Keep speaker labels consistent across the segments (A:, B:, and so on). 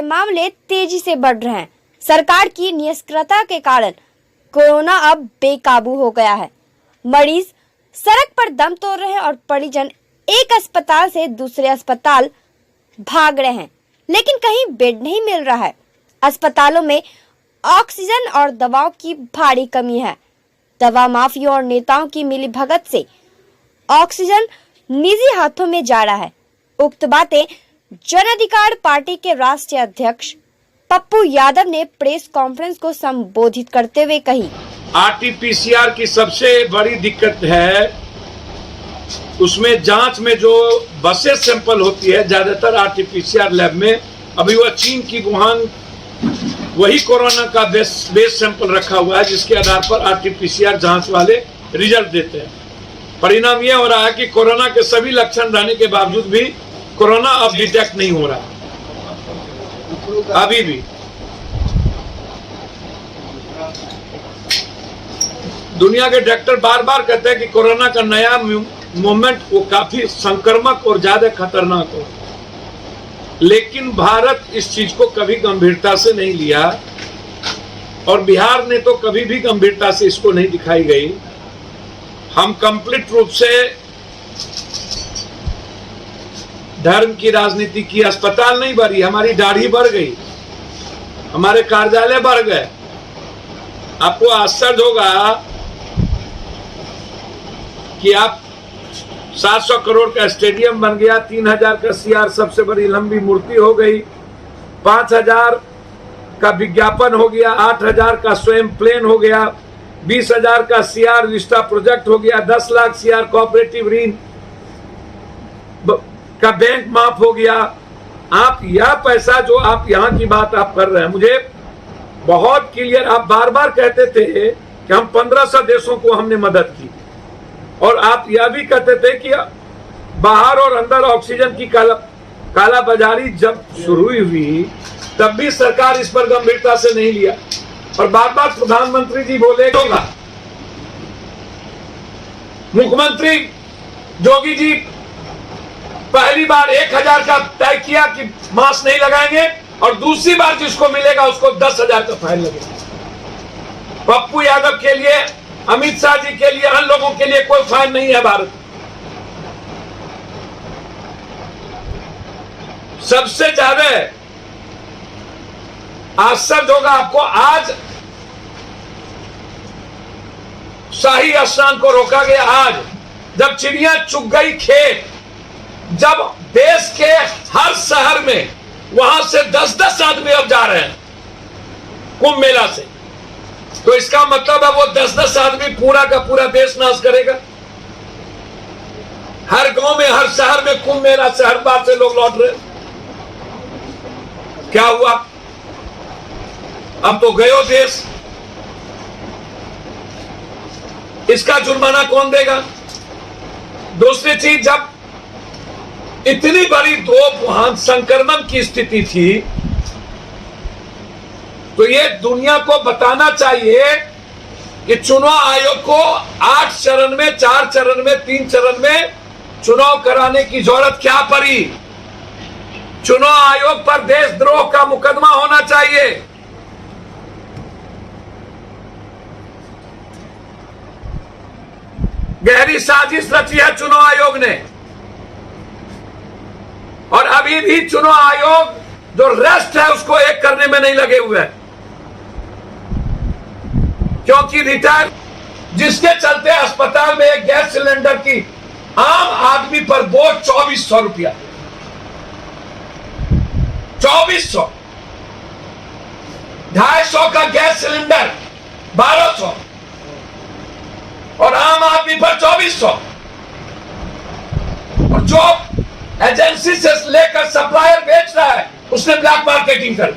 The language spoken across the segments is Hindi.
A: के मामले तेजी से बढ़ रहे हैं। सरकार की निष्क्रियता के कारण कोरोना अब बेकाबू हो गया है। मरीज सड़क पर दम तोड़ रहे हैं और परिजन एक अस्पताल से दूसरे अस्पताल भाग रहे हैं, लेकिन कहीं बेड नहीं मिल रहा है। अस्पतालों में ऑक्सीजन और दवाओं की भारी कमी है। दवा माफिया और नेताओं की मिलीभगत से ऑक्सीजन निजी हाथों में जा रहा है। उक्त बातें जन अधिकार पार्टी के राष्ट्रीय अध्यक्ष पप्पू यादव ने प्रेस कॉन्फ्रेंस को संबोधित करते हुए कही।
B: आरटीपीसीआर की सबसे बड़ी दिक्कत है, उसमें जांच में जो बसेस सैंपल होती है ज्यादातर आरटीपीसीआर लैब में, अभी वह चीन की वुहान वही कोरोना का बेस सैंपल रखा हुआ है, जिसके आधार पर आरटीपीसीआर जांच वाले रिजल्ट देते हैं। परिणाम यह हो रहा है कि कोरोना के सभी लक्षण रहने के बावजूद भी कोरोना अब डिटेक्ट नहीं हो रहा अभी भी। दुनिया के डॉक्टर बार बार कहते हैं कि कोरोना का नया मूवमेंट वो काफी संक्रामक और ज्यादा खतरनाक हो, लेकिन भारत इस चीज को कभी गंभीरता से नहीं लिया और बिहार ने तो कभी भी गंभीरता से इसको नहीं दिखाई गई। हम कंप्लीट रूप से धर्म की राजनीति की। अस्पताल नहीं बढ़ी, हमारी दाढ़ी बढ़ गई, हमारे कार्यालय बढ़ गए। आपको आश्चर्य होगा कि आप 700 करोड़ का स्टेडियम बन गया, 3000 का सीआर सबसे बड़ी लंबी मूर्ति हो गई, 5000 का विज्ञापन हो गया, 8000 का स्वयं प्लेन हो गया, 20,000 का सीआर विस्टा प्रोजेक्ट हो गया, 10 लाख सीआर कोऑपरेटिव ऋण का बैंक माफ हो गया। आप यह पैसा जो आप यहाँ की बात आप कर रहे हैं, मुझे बहुत क्लियर, आप बार बार कहते थे कि हम 1500 देशों को हमने मदद की, और आप यह भी कहते थे कि बाहर और अंदर ऑक्सीजन की काला बाजारी जब शुरू हुई तब भी सरकार इस पर गंभीरता से नहीं लिया, और बार बार प्रधानमंत्री जी बोले होगा। मुख्यमंत्री जोगी जी पहली बार 1000 का तय किया कि मास्क नहीं लगाएंगे, और दूसरी बार जिसको मिलेगा उसको 10,000 का फाइन लगेगा। पप्पू यादव के लिए, अमित शाह जी के लिए, अन्य लोगों के लिए कोई फाइन नहीं है भारत। सबसे ज्यादा आश्चर्य होगा आपको, आज शाही स्नान को रोका गया। आज जब चिड़िया चुग गई खेत, जब देश के हर शहर में वहां से 10-10 आदमी अब जा रहे हैं कुंभ मेला से, तो इसका मतलब है वो 10-10 आदमी पूरा का पूरा देश नाश करेगा। हर गांव में, हर शहर में कुंभ मेला से हर बार से लोग लौट रहे। क्या हुआ? अब तो गयो देश। इसका जुर्माना कौन देगा? दूसरी चीज, जब इतनी बड़ी दो वहां संक्रमण की स्थिति थी, तो ये दुनिया को बताना चाहिए कि चुनाव आयोग को 8 चरण में, 4 चरण में, 3 चरण में चुनाव कराने की जरूरत क्या पड़ी? चुनाव आयोग पर देशद्रोह का मुकदमा होना चाहिए। गहरी साजिश रची है चुनाव आयोग ने, और अभी भी चुनाव आयोग जो रेस्ट है उसको एक करने में नहीं लगे हुए हैं, क्योंकि रिटायर, जिसके चलते अस्पताल में एक गैस सिलेंडर की आम आदमी पर बोझ 2400 रुपया, 2400, 250 का गैस सिलेंडर 1200, और आम आदमी पर 2400, और जो एजेंसी से लेकर सप्लायर बेच रहा है उसने ब्लैक मार्केटिंग कर।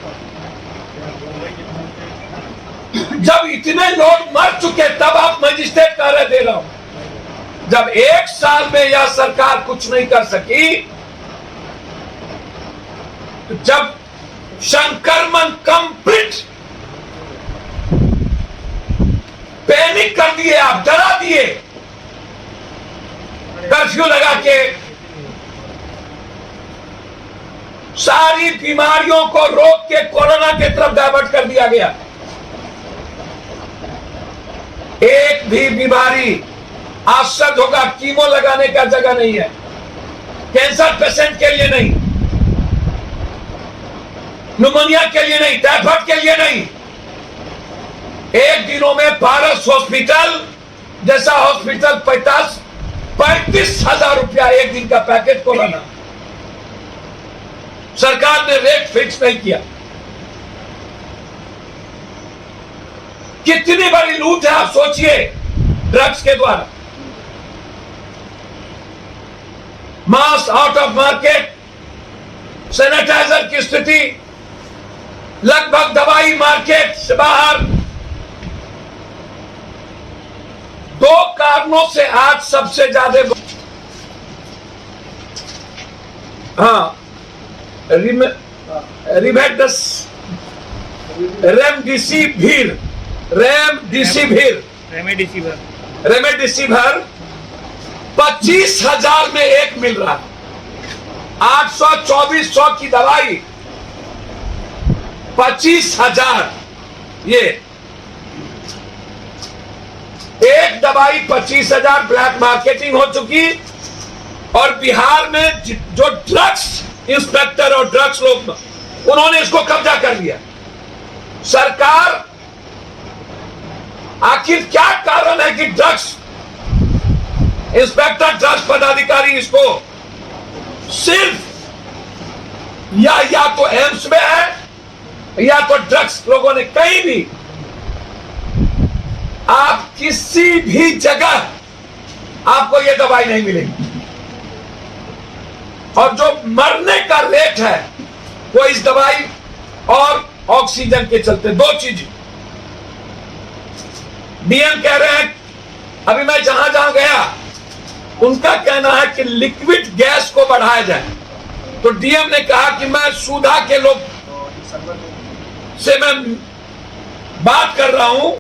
B: जब इतने लोग मर चुके तब आप मजिस्ट्रेट कार्य दे रहा हूं। जब 1 साल में यह सरकार कुछ नहीं कर सकी, तो जब संक्रमण कंप्लीट, पैनिक कर दिए, आप डरा दिए, कर्फ्यू लगा के, सारी बीमारियों को रोक के कोरोना के तरफ डाइवर्ट कर दिया गया। एक भी बीमारी आश्चर्य होगा, कीमो लगाने का जगह नहीं है, कैंसर पेशेंट के लिए नहीं, न्यूमोनिया के लिए नहीं, टाइफाइड के लिए नहीं। एक दिनों में पारस हॉस्पिटल जैसा हॉस्पिटल 35,000 रुपया एक दिन का पैकेज कोरोना। सरकार ने रेट फिक्स नहीं किया। कितनी बड़ी लूट है आप सोचिए ड्रग्स के द्वारा। Mask out of market, sanitiser की स्थिति, लगभग दवाई मार्केट से बाहर। दो कारणों से आज सबसे ज्यादा रेमडेसिविर 25,000 में एक मिल रहा है। 800-2400 की दवाई 25,000। ये एक दवाई 25,000 ब्लैक मार्केटिंग हो चुकी। और बिहार में जो ड्रग्स इंस्पेक्टर और ड्रग्स लोग उन्होंने इसको कब्जा कर लिया। सरकार आखिर क्या कारण है कि ड्रग्स इंस्पेक्टर, ड्रग्स पदाधिकारी इसको सिर्फ या तो एम्स में है या तो ड्रग्स लोगों ने कहीं भी, आप किसी भी जगह आपको ये दवाई नहीं मिलेगी। और जो मरने का रेट है वो इस दवाई और ऑक्सीजन के चलते। दो चीज डीएम कह रहे हैं, अभी मैं जहां जहां गया उनका कहना है कि लिक्विड गैस को बढ़ाया जाए। तो डीएम ने कहा कि मैं सुधा के लोग से मैं बात कर रहा हूं।